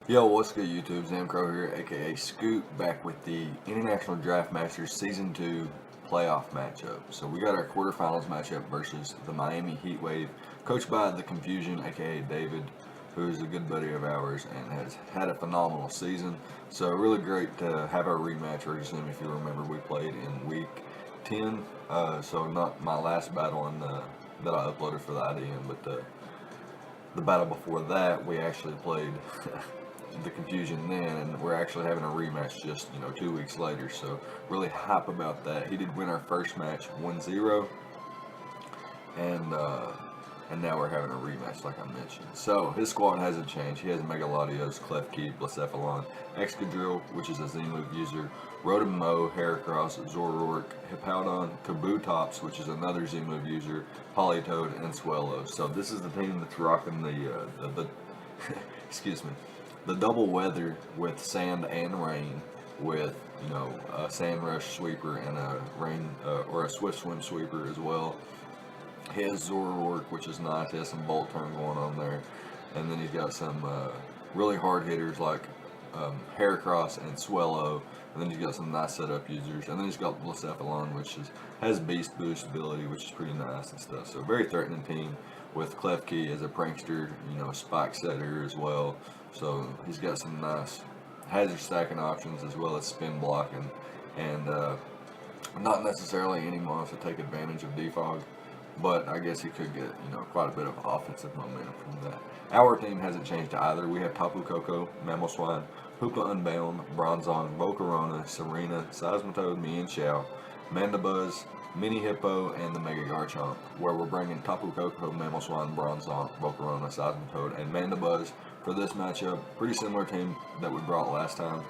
Yo, what's good YouTube? Crow here, aka Scoot, back with the International Draft Masters Season 2 playoff matchup. So we got our quarterfinals matchup versus the Miami Heatwave, coached by the Confusion, aka David, who is a good buddy of ours and has had a phenomenal season. So really great to have our rematch versus him. If you remember, we played in week 10, so not my last battle that I uploaded for the iDM, but the battle before that, we actually played the Confusion then, and we're actually having a rematch just 2 weeks later. So really hype about that. He did win our first match 1-0, and now we're having a rematch like I mentioned. So his squad hasn't changed. He has Megalodios, Klefki, Blacephalon, Excadrill, which is a Z-move user, Rotom Mo, Heracross, Zoroark, Hippowdon, Kabutops, which is another Z-move user, Politoed, and Swellow. So this is the team that's rocking the excuse me, the double weather with sand and rain, with a sand rush sweeper and a rain or a swift swim sweeper as well. He has Zoroark, which is nice. He has some Bolt Turn going on there, and then he's got some really hard hitters like Heracross and Swellow, and then he's got some nice setup users, and then he's got Blacephalon, which has Beast Boost ability, which is pretty nice and stuff. So very threatening team with Klefki as a prankster, spike setter as well. So he's got some nice hazard stacking options as well as spin blocking, and not necessarily any mods to take advantage of defog, but I guess he could get quite a bit of offensive momentum from that. Our team hasn't changed either. We have Tapu Koko, Mamoswine, Hoopa Unbound, Bronzong, Volcarona, Serena, Seismitoad, Mienshao, Mandibuzz, Mini Hippo, and the Mega Garchomp, where we're bringing Tapu Koko, Mamoswine, Bronzong, Volcarona, Seismitoad, and Mandibuzz for this matchup. Pretty similar team that we brought last time,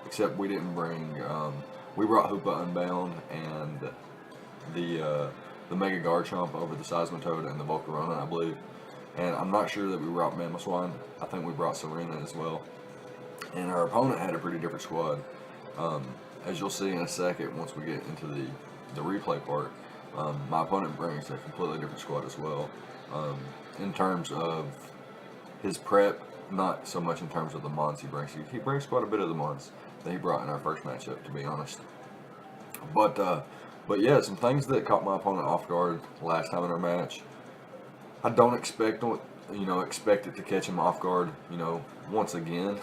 except we didn't bring. We brought Hoopa Unbound and the Mega Garchomp over the Seismitoad and the Volcarona, I believe. And I'm not sure that we brought Mamoswine. I think we brought Serena as well. And our opponent had a pretty different squad. As you'll see in a second, once we get into the replay part, my opponent brings a completely different squad as well. In terms of his prep, not so much in terms of the mons he brings. He brings quite a bit of the mons that he brought in our first matchup, to be honest. But yeah, some things that caught my opponent off guard last time in our match. I don't expect it to catch him off guard, once again,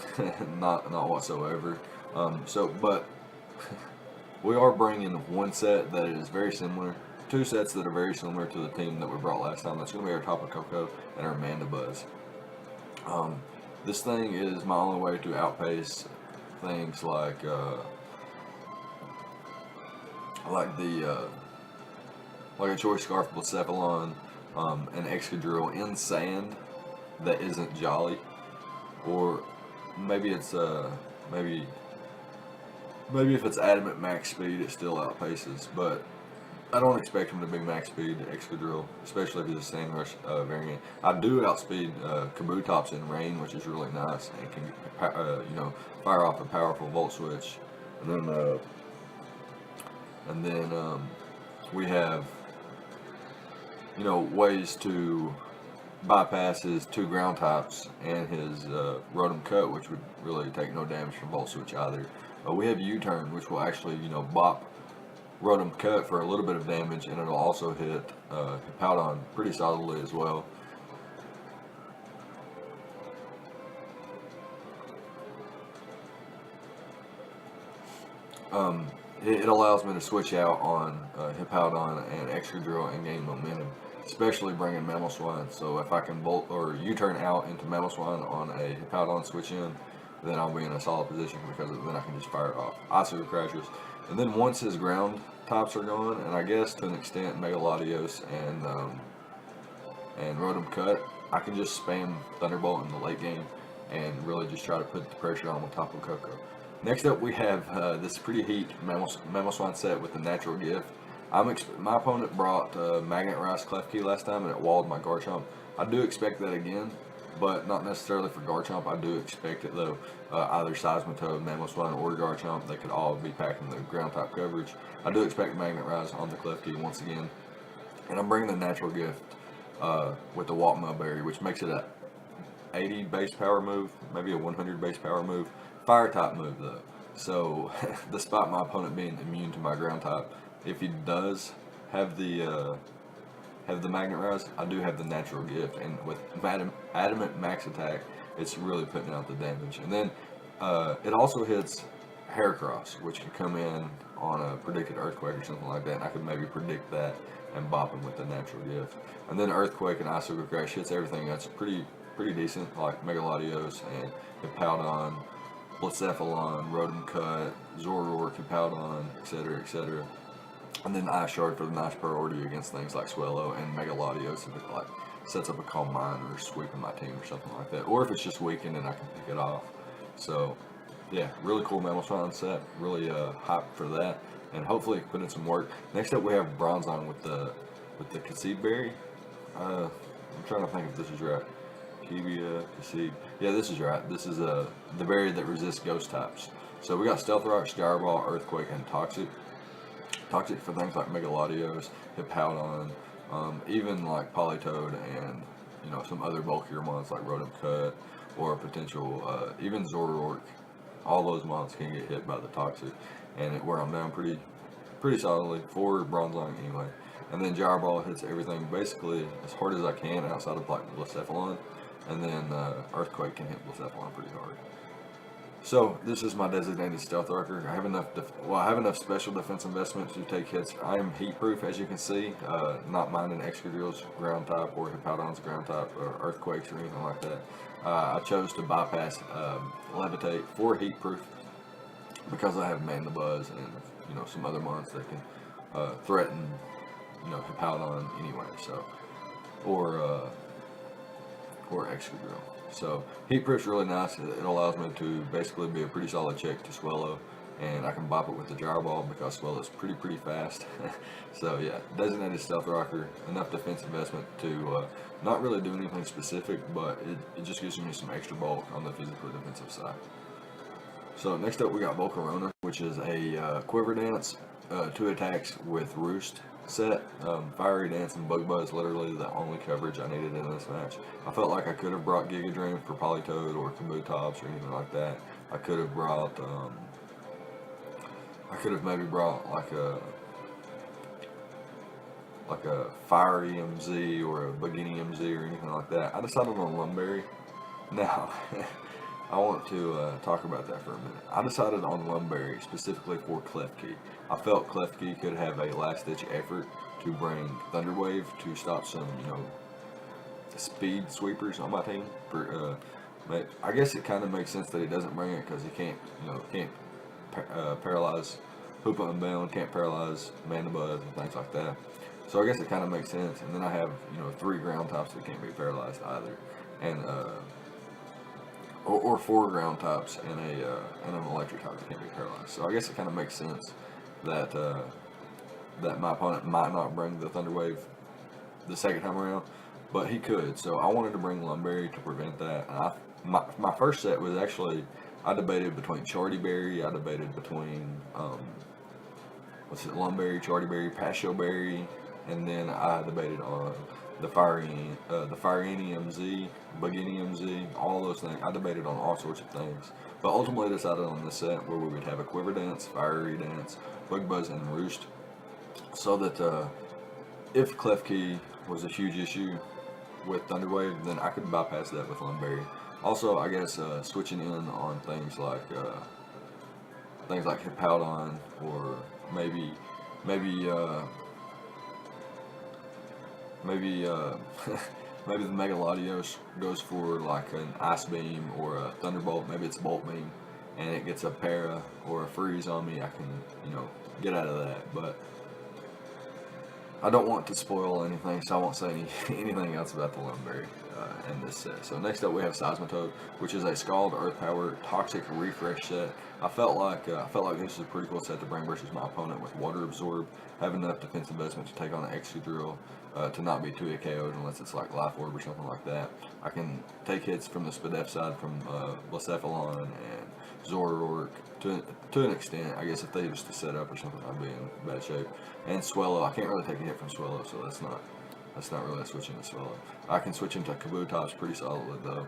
not whatsoever. But we are bringing one set that is very similar, two sets that are very similar to the team that we brought last time. That's going to be our Tapu Koko and our Mandibuzz. This thing is my only way to outpace things like a Choice Scarf, Blacephalon, an Excadrill in sand that isn't Jolly, or maybe it's maybe if it's Adamant max speed, it still outpaces, but I don't expect him to be max speed Excadrill, especially if he's a Sand Rush variant. I do outspeed Kabutops in rain, which is really nice, and can fire off a powerful Volt Switch, and then we have ways to bypass his two ground types and his Rotom Cut, which would really take no damage from Volt Switch either. We have U-Turn, which will actually bop Rotom Cut for a little bit of damage, and it'll also hit Hippowdon pretty solidly as well. It allows me to switch out on Hippowdon and Excadrill and gain momentum, especially bringing Mamoswine. So if I can Bolt or U-turn out into Mamoswine on a Hippowdon switch in, then I'll be in a solid position, because then I can just fire it off. Icy Crashes. And then once his ground types are gone, and I guess to an extent Megalodios and Rotom Cut, I can just spam Thunderbolt in the late game and really just try to put the pressure on with Tapu Koko. Next up, we have this pretty heat Mamoswine set with the Natural Gift. My opponent brought Magnet Rice Klefki last time, and it walled my Garchomp. I do expect that again, but not necessarily for Garchomp. I do expect it though. Either Seismitoad, Mamoswine, or Garchomp, they could all be packing the ground type coverage. I do expect Magnet Rise on the Klefki once again, and I'm bringing the Natural Gift with the Walkma Berry, which makes it a 80 base power move, maybe a 100 base power move. Fire type move though. So despite my opponent being immune to my ground type, if he does have the magnet rise, I do have the natural gift, and with adamant max attack, it's really putting out the damage. And then it also hits Heracross, which could come in on a predicted earthquake or something like that, and I could maybe predict that and bop him with the natural gift. And then earthquake and icicle crash hits everything that's pretty decent, like Megalodios and Hippowdon, Blacephalon, Rotom Cut, Zoroark, Hippowdon, etc., etc. And then Ice Shard for the nice priority against things like Swellow and Megalodios if it like sets up a Calm Mind or sweeping my team or something like that. Or if it's just weakened and I can pick it off. So yeah, really cool Mamoswine set. Really hyped for that. And hopefully it can put in some work. Next up we have Bronzong with the Concede Berry. I'm trying to think if this is right. Kibia, Concede. Yeah, this is right. This is the berry that resists ghost types. So we got Stealth Rock, Gyro Ball, Earthquake, and Toxic. Toxic for things like Megalodios, Hippowdon, even like Politoed and some other bulkier mons like Rotom Cut or potential even Zoroark. All those mons can get hit by the Toxic, and it wear them down pretty solidly for Bronzong anyway. And then Gyro Ball hits everything basically as hard as I can outside of like Blacephalon, and then Earthquake can hit Blacephalon pretty hard. So this is my designated Stealth Rocker. I have enough special defense investment to take hits. I am heat proof, as you can see, not minding Excadrill's ground type or Hippowdon's ground type or Earthquakes or anything like that. I chose to bypass Levitate for heat proof because I have Mandibuzz and some other mons that can threaten Hippowdon anyway. So or Excadrill. So heat proof's really nice. It allows me to basically be a pretty solid check to Swellow, and I can bop it with the Gyro Ball because Swellow's pretty fast. So yeah, designated Stealth Rocker, enough defense investment to not really do anything specific, but it just gives me some extra bulk on the physically defensive side. So next up we got Volcarona, which is a Quiver Dance, 2 attacks with Roost set. Fiery Dance and Bug Buzz literally the only coverage I needed in this match. I felt like I could have brought Giga Dream for Politoed or Kabutops or anything like that. I could have brought maybe brought like a Fiery MZ or a Bugini MZ or anything like that. I decided on Lumberry. Now I want to talk about that for a minute. I decided on Lumberry specifically for Klefki. I felt Klefki could have a last-ditch effort to bring Thunderwave to stop some, speed sweepers on my team. I guess it kind of makes sense that he doesn't bring it because he can't paralyze Hoopa and Bound, can't paralyze Mandibuzz and things like that. So I guess it kind of makes sense. And then I have 3 ground types that can't be paralyzed either, and or 4 ground types and an electric type that can't be paralyzed. So I guess it kind of makes sense that that my opponent might not bring the Thunder Wave the second time around, but he could. So I wanted to bring Lumberry to prevent that. And my first set was actually, I debated between Chartyberry, I debated between Lumberry, Chartyberry, Pasho Berry, and then I debated on the Fiery MZ, Bugini MZ, all those things. I debated on all sorts of things, but ultimately decided on this set where we would have a Quiver Dance, Fiery Dance, Bug Buzz, and Roost, so that if Klefki was a huge issue with Thunderwave, then I could bypass that with Lumberry. Also, I guess switching in on things like Hippowdon, or maybe maybe the Megalodios goes for like an Ice Beam or a Thunderbolt. Maybe it's Bolt Beam, and it gets a Para or a Freeze on me. I can, get out of that. But I don't want to spoil anything, so I won't say anything else about the Lumberry in this set. So next up we have Seismitoad, which is a Scald Earth Power Toxic Refresh set. I felt like this is a pretty cool set to bring versus my opponent with Water Absorb. Have enough defense investment to take on an Excadrill, to not be 2-hit KO'd unless it's like Life Orb or something like that. I can take hits from the Spadef side from Blacephalon and Zoroark to an extent. I guess if they used to set up or something, I'd be in bad shape. And Swellow, I can't really take a hit from Swellow, so that's not really switching to Swellow. I can switch into Kabutops pretty solidly though.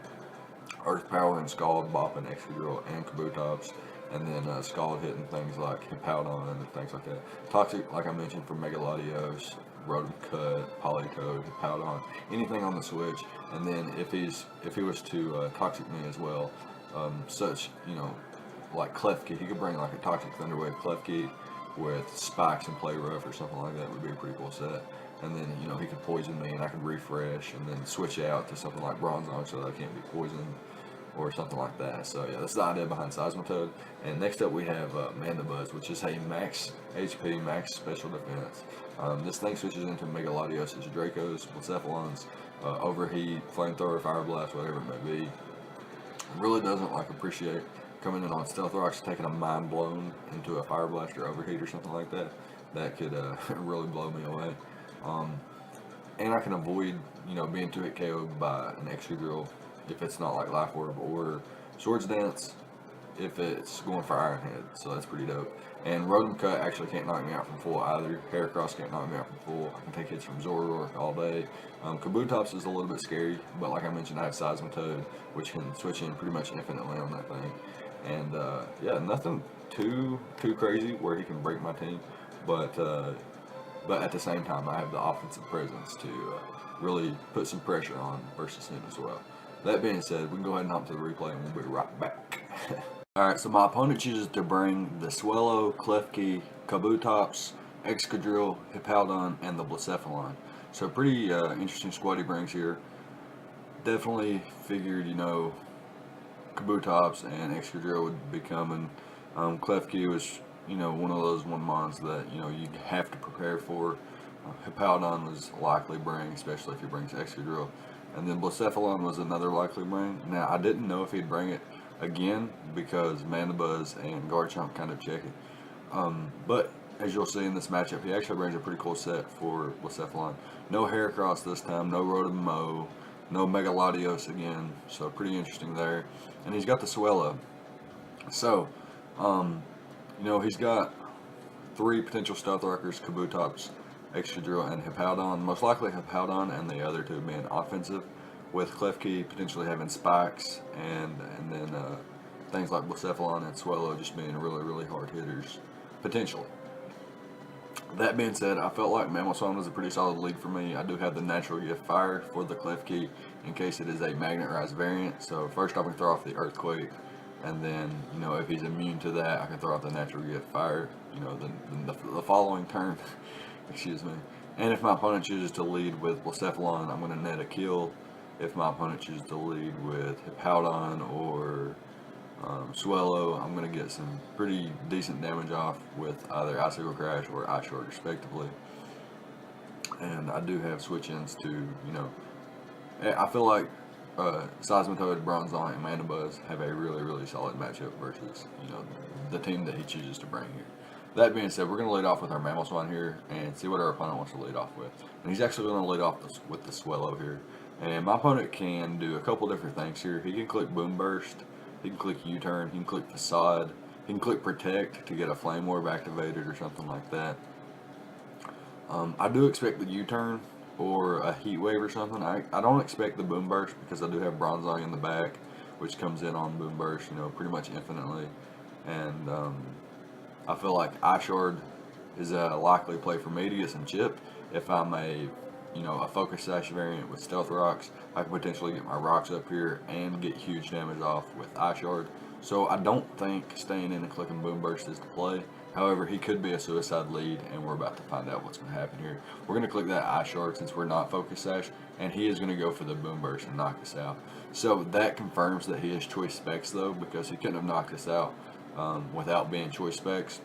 Earth Power and Scald bopping Excadrill and Kabutops, and then Scald hitting things like Hippowdon and things like that. Toxic, like I mentioned, for Megalodios, Rotom Cut, Politoed, Hippowdon, anything on the switch. And then if he was to Toxic me as well, such like Klefki, he could bring like a Toxic Thunderwave Klefki with Spikes and Play Rough or something like that. Would be a pretty cool set. And then he could poison me and I could refresh and then switch out to something like Bronzong so that I can't be poisoned or something like that. So yeah, that's the idea behind Seismitoad. And next up we have Mandibuzz, which is a max HP, max special defense. This thing switches into Megalodios, Dracos, Blacephalons, Overheat, Flamethrower, Fire Blast, whatever it may be. Really doesn't appreciate coming in on Stealth Rocks, taking a Mind Blown into a Fire Blast or Overheat or something like that. That could really blow me away. And I can avoid, being 2-hit KO'd by an Excadrill if it's not like Life Orb or Swords Dance if it's going for Iron Head. So that's pretty dope. And Rotom Cut actually can't knock me out from full either. Heracross can't knock me out from full. I can take hits from Zoroark all day. Kabutops is a little bit scary, but like I mentioned, I have Seismitoad, which can switch in pretty much infinitely on that thing. And yeah, nothing too crazy where he can break my team, but at the same time, I have the offensive presence to really put some pressure on versus him as well. That being said, we can go ahead and hop to the replay and we'll be right back. Alright, so my opponent chooses to bring the Swellow, Klefki, Kabutops, Excadrill, Hippowdon, and the Blacephalon. So pretty interesting squad he brings here. Definitely figured, Kabutops and Excadrill would be coming. Klefki was one of those mons that you have to prepare for. Hippowdon was likely bring, especially if he brings Excadrill, and then Blacephalon was another likely bring. Now I didn't know if he'd bring it again because Mandibuzz and Garchomp kind of check it. But as you'll see in this matchup, he actually brings a pretty cool set for Blacephalon. No Heracross this time, no Rotom, no Megalodios again, so pretty interesting there. And he's got the Swellow. So, he's got 3 potential Stealth Rockers, Kabutops, Excadrill, and Hippowdon. Most likely Hippowdon and the other 2 being offensive, with Klefki potentially having Spikes, and then things like Blacephalon and Swellow just being really, really hard hitters, potentially. That being said, I felt like Mamoswine was a pretty solid lead for me. I do have the Natural Gift Fire for the Klefki in case it is a Magnet-Rise variant. So first I can throw off the Earthquake, and then, if he's immune to that, I can throw off the Natural Gift Fire, the following turn, excuse me. And if my opponent chooses to lead with Blacephalon, I'm going to net a kill. If my opponent chooses to lead with Hippowdon or Swellow, I'm going to get some pretty decent damage off with either Icicle Crash or Ice Shard respectively. And I do have switch-ins to, I feel like Seismitoad, Bronzong, and Mandibuzz have a really, really solid matchup versus, the team that he chooses to bring here. That being said, we're going to lead off with our Mamoswine here and see what our opponent wants to lead off with. And he's actually going to lead off with the Swellow here. And my opponent can do a couple different things here. He can click Boom Burst, he can click U-Turn, he can click Facade, he can click Protect to get a Flame Orb activated or something like that. I do expect the U-Turn or a Heatwave or something. I don't expect the Boom Burst because I do have Bronzong in the back, which comes in on Boom Burst, pretty much infinitely. And I feel like Ice Shard is a likely play for me to get some chip. If I'm a Focus Sash variant with Stealth Rocks, I can potentially get my rocks up here and get huge damage off with Ice Shard. So I don't think staying in and clicking Boom Burst is the play. However, he could be a suicide lead, and we're about to find out what's going to happen here. We're going to click that Ice Shard since we're not Focus Sash, and he is going to go for the Boom Burst and knock us out. So that confirms that he is Choice Specs though, because he couldn't have knocked us out without being Choice Specs.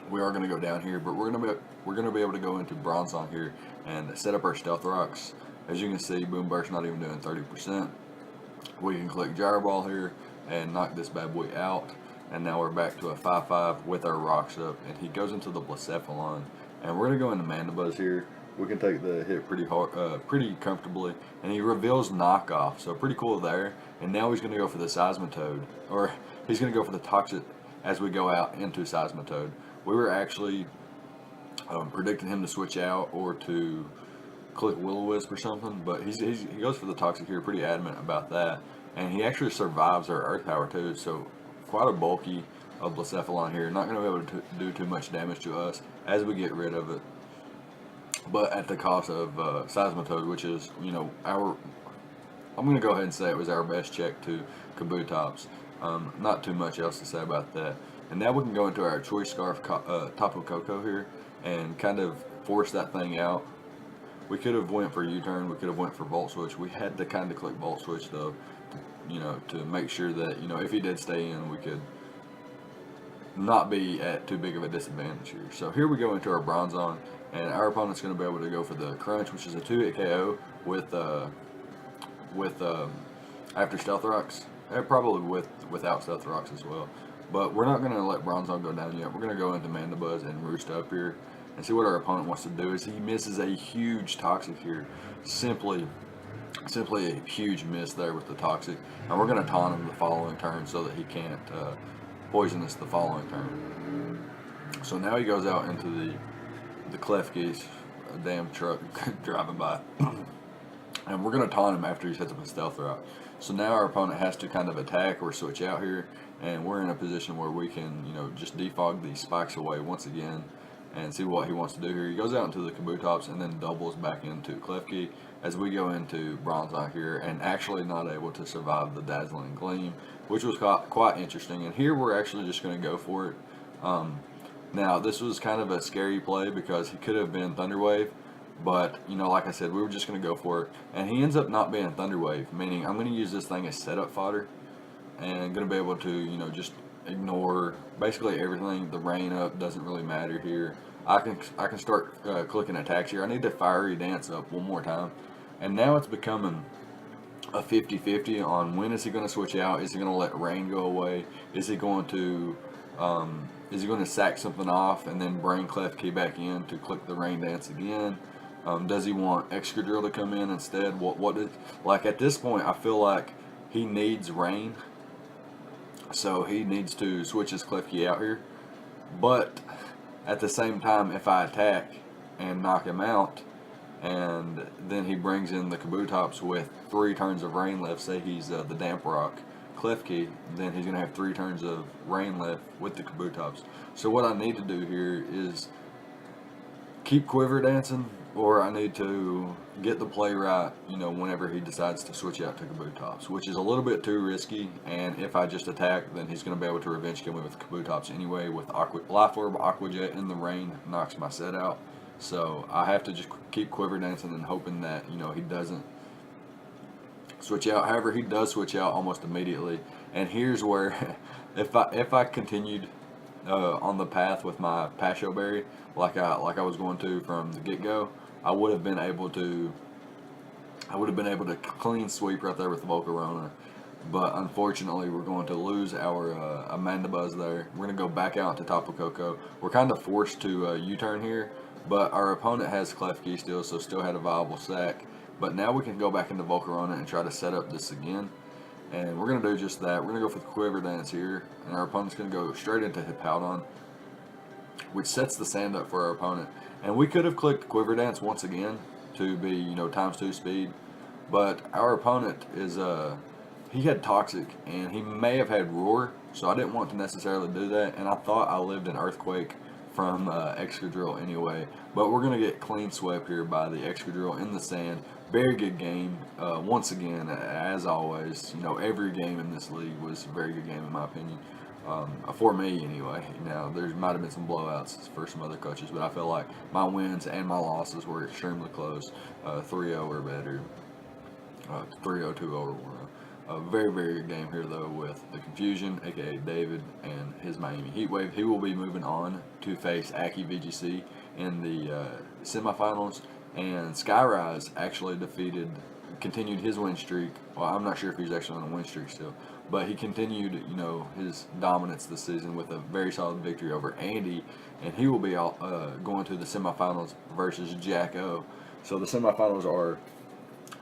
We are going to go down here, but we're going to be able to go into Bronzong here and set up our Stealth Rocks. As you can see, Boom Burst not even doing 30%. We can click Gyro Ball here and knock this bad boy out. And now we're back to a 5-5 with our rocks up, and he goes into the Blacephalon. And we're going to go into Mandibuzz here. We can take the hit pretty hard, pretty comfortably, and he reveals Knockoff, so pretty cool there. And now he's going to go for the Seismitoad, or he's going to go for the Toxic as we go out into Seismitoad. We were actually predicting him to switch out or to click Will-O-Wisp or something, but he goes for the Toxic here, pretty adamant about that. and he actually survives our Earth Power too. So quite a bulky Blacephalon here. Not going to be able to do too much damage to us as we get rid of it, but at the cost of Seismitoad, which is, our. I'm going to go ahead and say it was our best check to Kabutops. Not too much else to say about that. And now we can go into our Choice Scarf Tapu Koko here and kind of force that thing out. We could have went for U-turn. We could have went for Volt Switch. We had to kind of click Volt Switch though, to make sure that, if he did stay in, we could not be at too big of a disadvantage here. So here we go into our Bronzong, and our opponent's going to be able to go for the Crunch, which is a 2-hit KO with after Stealth Rocks, and probably without Stealth Rocks as well. But we're not going to let Bronzong go down yet. We're going to go into Mandibuzz and Roost up here and see what our opponent wants to do. Is he misses a huge Toxic here, simply a huge miss there with the Toxic, and we're going to taunt him the following turn so that he can't poison us the following turn. So now he goes out into the Klefki's, a damn truck driving by. And we're going to taunt him after he sets up a Stealth Rock. So now our opponent has to kind of attack or switch out here, and we're in a position where we can, just defog these spikes away once again and see what he wants to do here. He goes out into the Kabutops and then doubles back into Klefki as we go into Bronzong here, and actually not able to survive the Dazzling Gleam, which was quite interesting. And here we're actually just going to go for it. Now, this was kind of a scary play because he could have been Thunder Wave. But, like I said, we were just going to go for it. And he ends up not being Thunder Wave, meaning I'm going to use this thing as setup fodder. And going to be able to, just ignore basically everything. The rain up doesn't really matter here. I can start clicking attacks here. I need to Fiery Dance up one more time. And now it's becoming a 50-50 on when is he going to switch out. Is he going to let rain go away? Is he going to sack something off and then bring Klefki back in to click the rain dance again? Does he want Excadrill to come in instead? Like at this point, I feel like he needs rain, so he needs to switch his Klefki out here. But at the same time, if I attack and knock him out, and then he brings in the Kabutops with 3 turns of rain left, say he's the Damp Rock Klefki, then he's going to have 3 turns of rain left with the Kabutops. So what I need to do here is keep Quiver Dancing, or I need to get the play right, whenever he decides to switch out to Kabutops, which is a little bit too risky. And if I just attack, then he's going to be able to revenge kill me with Kabutops anyway. With Life Orb, Aqua Jet, and the rain knocks my set out. So I have to just keep Quiver Dancing and hoping that, he doesn't switch out. However, he does switch out almost immediately. And here's where, if I continued on the path with my Pasho Berry, like I was going to from the get-go, I would have been able to clean sweep right there with the Volcarona. But unfortunately, we're going to lose our Mandibuzz there. We're going to go back out to Tapu Koko. We're kind of forced to U-turn here, but our opponent has Klefki still, so still had a viable sack. But now we can go back into Volcarona and try to set up this again. And we're going to do just that. We're going to go for the Quiver Dance here, and our opponent's going to go straight into Hippowdon, which sets the sand up for our opponent. And we could have clicked Quiver Dance once again to be, ×2 speed, but our opponent is, he had Toxic, and he may have had Roar, so I didn't want to necessarily do that, and I thought I lived in Earthquake from Excadrill anyway. But we're going to get clean swept here by the Excadrill in the sand. Very good game. Once again, as always, every game in this league was a very good game in my opinion. For me anyway. Now, there might have been some blowouts for some other coaches, but I feel like my wins and my losses were extremely close. 3-0 or better. 3-0, 2-0 or 1-0. A very, very good game here, though, with the Confusion, aka David, and his Miami Heatwave. He will be moving on to face Aki VGC in the semifinals, and Skyrise actually continued his win streak. Well, I'm not sure if he's actually on a win streak still, but he continued, his dominance this season with a very solid victory over Andy, and he will be going to the semifinals versus Jack-O. So the semifinals are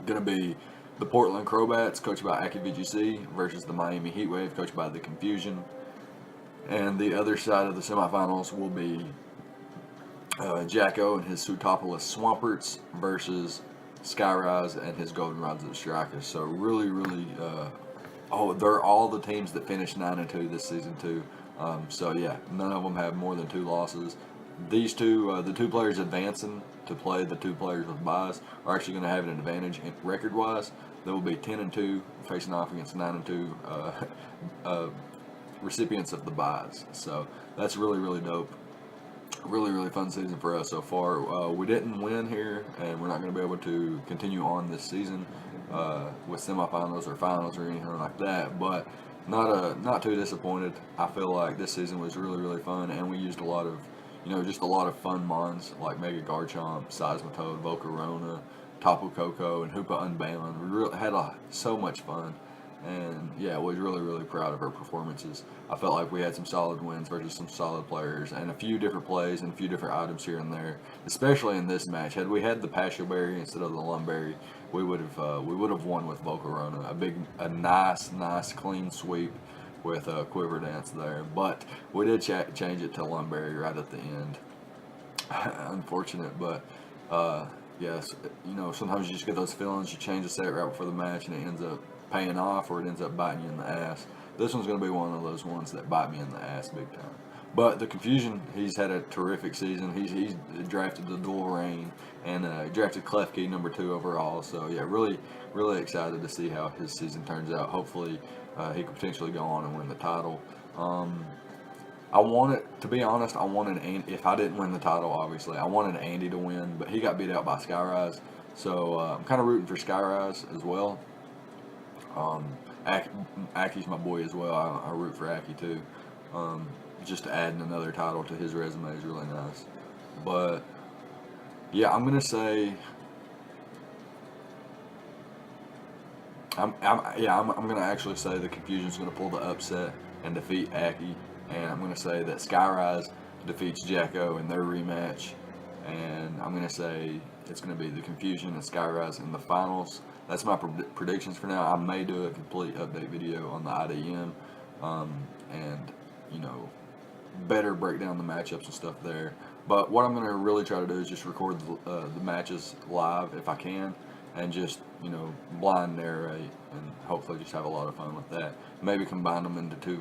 going to be the Portland Crowbats, coached by Aki VGC, versus the Miami Heatwave, coached by the Confusion. And the other side of the semifinals will be Jack-O and his Sutopolis Swamperts versus Skyrise and his Goldenrods of Striker. So really, really Oh, they're all the teams that finished 9-2 this season too. So yeah, none of them have more than 2 losses. These two, the 2 players advancing to play the 2 players with buys, are actually going to have an advantage record-wise. They will be 10-2 facing off against 9-2 recipients of the buys. So that's really, really dope. Really, really fun season for us so far. We didn't win here, and we're not going to be able to continue on this season with semifinals or finals or anything like that. But not too disappointed. I feel like this season was really, really fun, and we used a lot of, just a lot of fun mons like Mega Garchomp, Seismitoad, Volcarona, Tapu Koko, and Hoopa Unbound. We really had so much fun. And yeah, was really, really proud of our performances. I felt like we had some solid wins versus some solid players, and a few different plays and a few different items here and there. Especially in this match, had we had the Passion Berry instead of the Lumberry, we would have won with Volcarona. A nice, clean sweep with a Quiver Dance there. But we did change it to Lumberry right at the end. Unfortunate, but yes, sometimes you just get those feelings. You change the set right before the match, and it ends up paying off, or it ends up biting you in the ass. This one's going to be one of those ones that bite me in the ass big time. But the Confusion, he's had a terrific season. He's drafted the Dual Rain and drafted Klefki #2 overall. So yeah, really, really excited to see how his season turns out. Hopefully, he could potentially go on and win the title. I wanted, to be honest, if I didn't win the title, obviously, I wanted Andy to win, but he got beat out by Skyrise. So I'm kind of rooting for Skyrise as well. Aki's my boy as well. I root for Aki too. Just adding another title to his resume is really nice. But yeah, I'm gonna say I'm gonna actually say the Confusion's gonna pull the upset and defeat Aki, and I'm gonna say that Skyrise defeats Jacko in their rematch, and I'm gonna say it's gonna be the Confusion and Skyrise in the finals. That's my predictions for now. I may do a complete update video on the IDM, and better break down the matchups and stuff there. But what I'm going to really try to do is just record the matches live if I can, and just blind narrate, and hopefully just have a lot of fun with that. Maybe combine them into 2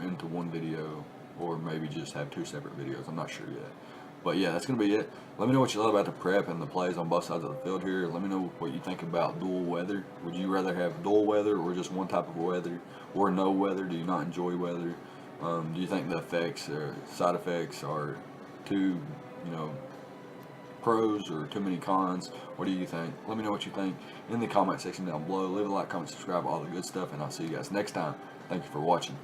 into 1 video, or maybe just have 2 separate videos. I'm not sure yet. But yeah, that's going to be it. Let me know what you thought about the prep and the plays on both sides of the field here. Let me know what you think about dual weather. Would you rather have dual weather, or just one type of weather, or no weather? Do you not enjoy weather? Do you think the effects or side effects are too, pros or too many cons? What do you think? Let me know what you think in the comment section down below. Leave a like, comment, subscribe, all the good stuff, and I'll see you guys next time. Thank you for watching.